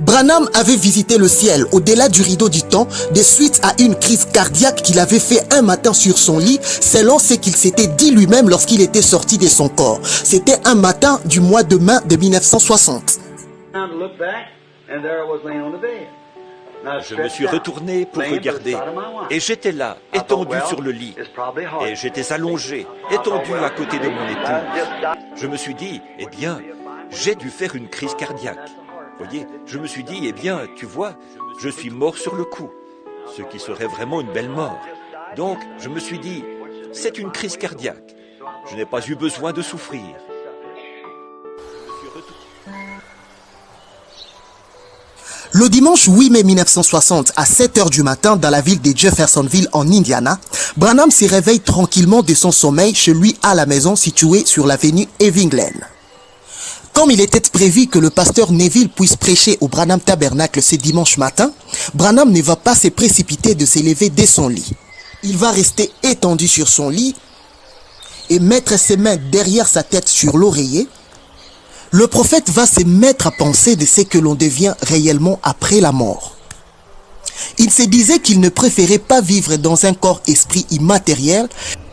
Branham avait visité le ciel au-delà du rideau du temps des suites à une crise cardiaque qu'il avait fait un matin sur son lit, selon ce qu'il s'était dit lui-même lorsqu'il était sorti de son corps. C'était un matin du mois de mai de 1960. Je me suis retourné pour regarder et j'étais là, étendu sur le lit. Et j'étais allongé, étendu à côté de mon épouse. Je me suis dit, eh bien, j'ai dû faire une crise cardiaque. Vous voyez, je me suis dit, eh bien, tu vois, je suis mort sur le coup, ce qui serait vraiment une belle mort. Donc, je me suis dit, c'est une crise cardiaque. Je n'ai pas eu besoin de souffrir. Le dimanche 8 mai 1960 à 7 h du matin dans la ville de Jeffersonville en Indiana, Branham se réveille tranquillement de son sommeil chez lui à la maison située sur l'avenue Irving Glen. Comme il était prévu que le pasteur Neville puisse prêcher au Branham Tabernacle ce dimanche matin, Branham ne va pas se précipiter de s'élever dès son lit. Il va rester étendu sur son lit et mettre ses mains derrière sa tête sur l'oreiller. Le prophète va se mettre à penser de ce que l'on devient réellement après la mort. Il se disait qu'il ne préférait pas vivre dans un corps-esprit immatériel.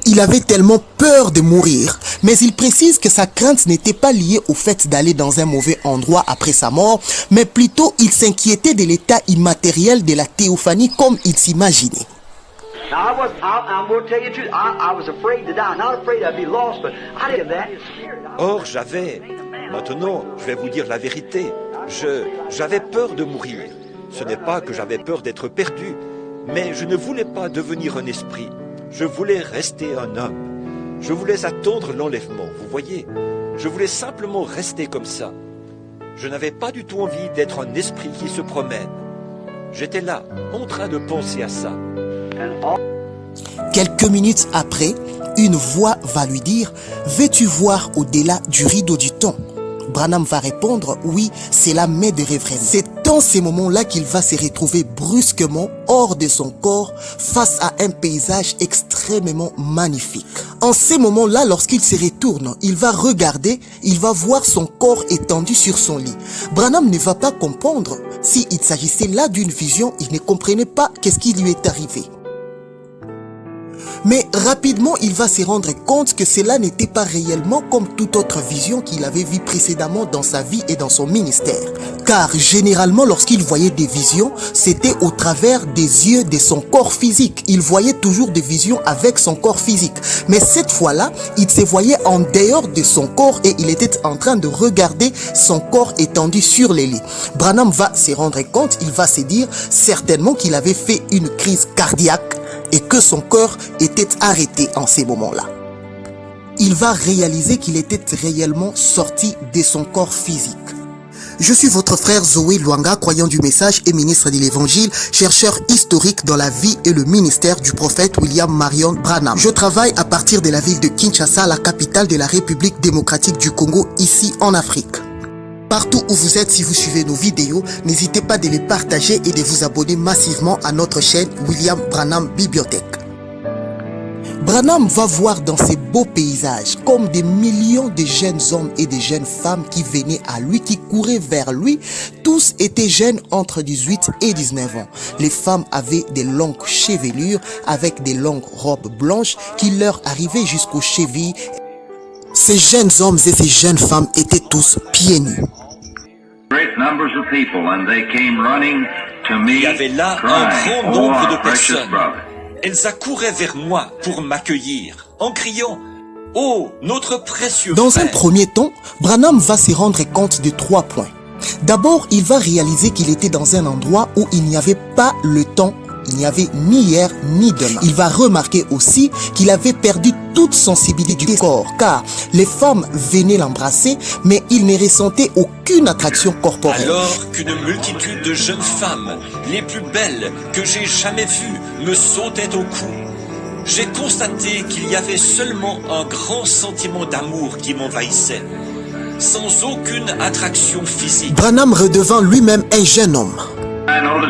Il avait tellement peur de mourir, mais il précise que sa crainte n'était pas liée au fait d'aller dans un mauvais endroit après sa mort, mais plutôt il s'inquiétait de l'état immatériel de la théophanie comme il s'imaginait. Or, maintenant, je vais vous dire la vérité, j'avais peur de mourir. Ce n'est pas que j'avais peur d'être perdu, mais je ne voulais pas devenir un esprit. Je voulais rester un homme. Je voulais attendre l'enlèvement, vous voyez. Je voulais simplement rester comme ça. Je n'avais pas du tout envie d'être un esprit qui se promène. J'étais là, en train de penser à ça. Quelques minutes après, une voix va lui dire « Veux-tu voir au-delà du rideau du temps ?» Branham va répondre « Oui, cela m'est de rêver ». C'est dans ces moments-là qu'il va se retrouver brusquement hors de son corps face à un paysage extrêmement magnifique. En ces moments-là, lorsqu'il se retourne, il va regarder, il va voir son corps étendu sur son lit. Branham ne va pas comprendre s'il s'agissait là d'une vision, il ne comprenait pas qu'est-ce qui lui est arrivé. Mais rapidement, il va se rendre compte que cela n'était pas réellement comme toute autre vision qu'il avait vue précédemment dans sa vie et dans son ministère. Car généralement, lorsqu'il voyait des visions, c'était au travers des yeux de son corps physique. Il voyait toujours des visions avec son corps physique. Mais cette fois-là, il se voyait en dehors de son corps et il était en train de regarder son corps étendu sur les lits. Branham va se rendre compte, il va se dire certainement qu'il avait fait une crise cardiaque et que son cœur était arrêté en ces moments-là. Il va réaliser qu'il était réellement sorti de son corps physique. Je suis votre frère Zoé Luanga, croyant du message et ministre de l'évangile, chercheur historique dans la vie et le ministère du prophète William Marion Branham. Je travaille à partir de la ville de Kinshasa, la capitale de la République démocratique du Congo, ici en Afrique. Partout où vous êtes, si vous suivez nos vidéos, n'hésitez pas de les partager et de vous abonner massivement à notre chaîne William Branham Bibliothèque. Branham va voir dans ces beaux paysages comme des millions de jeunes hommes et de jeunes femmes qui venaient à lui, qui couraient vers lui. Tous étaient jeunes entre 18 et 19 ans. Les femmes avaient des longues chevelures avec des longues robes blanches qui leur arrivaient jusqu'aux chevilles. Ces jeunes hommes et ces jeunes femmes étaient tous pieds nus. Il y avait là un grand nombre de personnes. Elles accouraient vers moi pour m'accueillir, en criant « Oh, notre précieux frère !» Dans un premier temps, Branham va se rendre compte de 3 points. D'abord, il va réaliser qu'il était dans un endroit où il n'y avait pas le temps. Il n'y avait ni hier ni demain. Il va remarquer aussi qu'il avait perdu toute sensibilité du corps, car les femmes venaient l'embrasser, mais il ne ressentait aucune attraction corporelle. Alors qu'une multitude de jeunes femmes, les plus belles que j'ai jamais vues, me sautaient au cou, j'ai constaté qu'il y avait seulement un grand sentiment d'amour qui m'envahissait, sans aucune attraction physique. Branham redevint lui-même un jeune homme. Alors,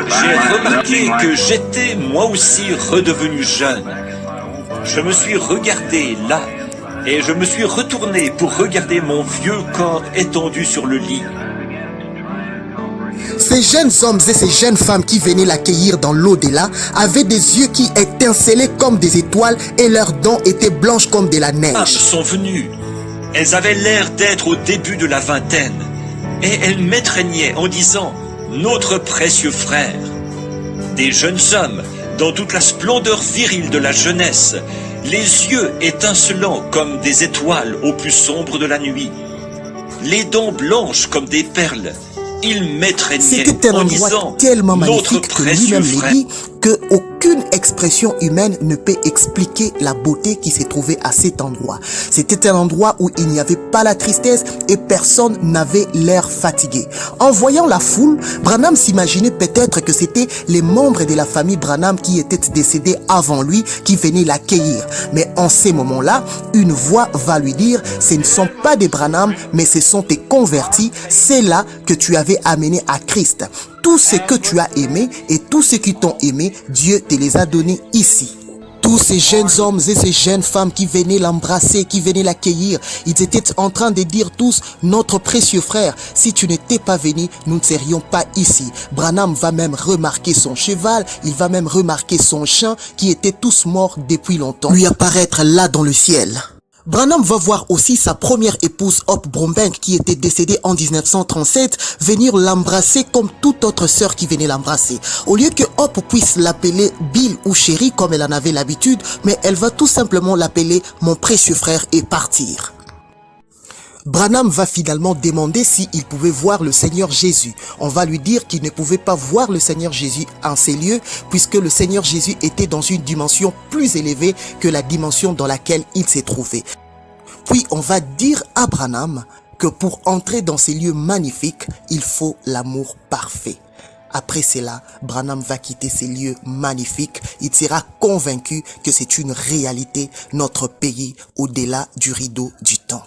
j'ai remarqué que j'étais moi aussi redevenu jeune. Je me suis regardé là, Et je me suis retourné pour regarder mon vieux corps étendu sur le lit. Ces jeunes hommes et ces jeunes femmes qui venaient l'accueillir dans l'au-delà avaient des yeux qui étincelaient comme des étoiles et leurs dents étaient blanches comme de la Les femmes neige. sont venues. Elles avaient l'air d'être au début de la vingtaine. Et elles m'étreignaient en disant « Notre précieux frère ». Des jeunes hommes, dans toute la splendeur virile de la jeunesse, les yeux étincelants comme des étoiles au plus sombre de la nuit, les dents blanches comme des perles. Il m'étreignait C'était un en endroit disant tellement « Notre magnifique que précieux lui-même frère ». dit qu'aucune expression humaine ne peut expliquer la beauté qui s'est trouvée à cet endroit. C'était un endroit où il n'y avait pas la tristesse et personne n'avait l'air fatigué. En voyant la foule, Branham s'imaginait peut-être que c'était les membres de la famille Branham qui étaient décédés avant lui qui venaient l'accueillir. Mais en ces moments-là, une voix va lui dire « Ce ne sont pas des Branham, mais ce sont tes convertis, c'est là que tu avais amené à Christ. Tout ce que tu as aimé et tous ceux qui t'ont aimé, Dieu te les a donnés ici. » Tous ces jeunes hommes et ces jeunes femmes qui venaient l'embrasser, qui venaient l'accueillir, ils étaient en train de dire tous « Notre précieux frère, si tu n'étais pas venu, nous ne serions pas ici. » Branham va même remarquer son cheval, il va même remarquer son chien qui étaient tous morts depuis longtemps, lui apparaître là dans le ciel. Branham va voir aussi sa première épouse Hope Brombank qui était décédée en 1937 venir l'embrasser comme toute autre sœur qui venait l'embrasser. Au lieu que Hope puisse l'appeler Bill ou Chéri comme elle en avait l'habitude, mais elle va tout simplement l'appeler mon précieux frère et partir. Branham va finalement demander s'il pouvait voir le Seigneur Jésus. On va lui dire qu'il ne pouvait pas voir le Seigneur Jésus en ces lieux puisque le Seigneur Jésus était dans une dimension plus élevée que la dimension dans laquelle il s'est trouvé. Puis on va dire à Branham que pour entrer dans ces lieux magnifiques, il faut l'amour parfait. Après cela, Branham va quitter ces lieux magnifiques. Il sera convaincu que c'est une réalité, notre pays au-delà du rideau du temps.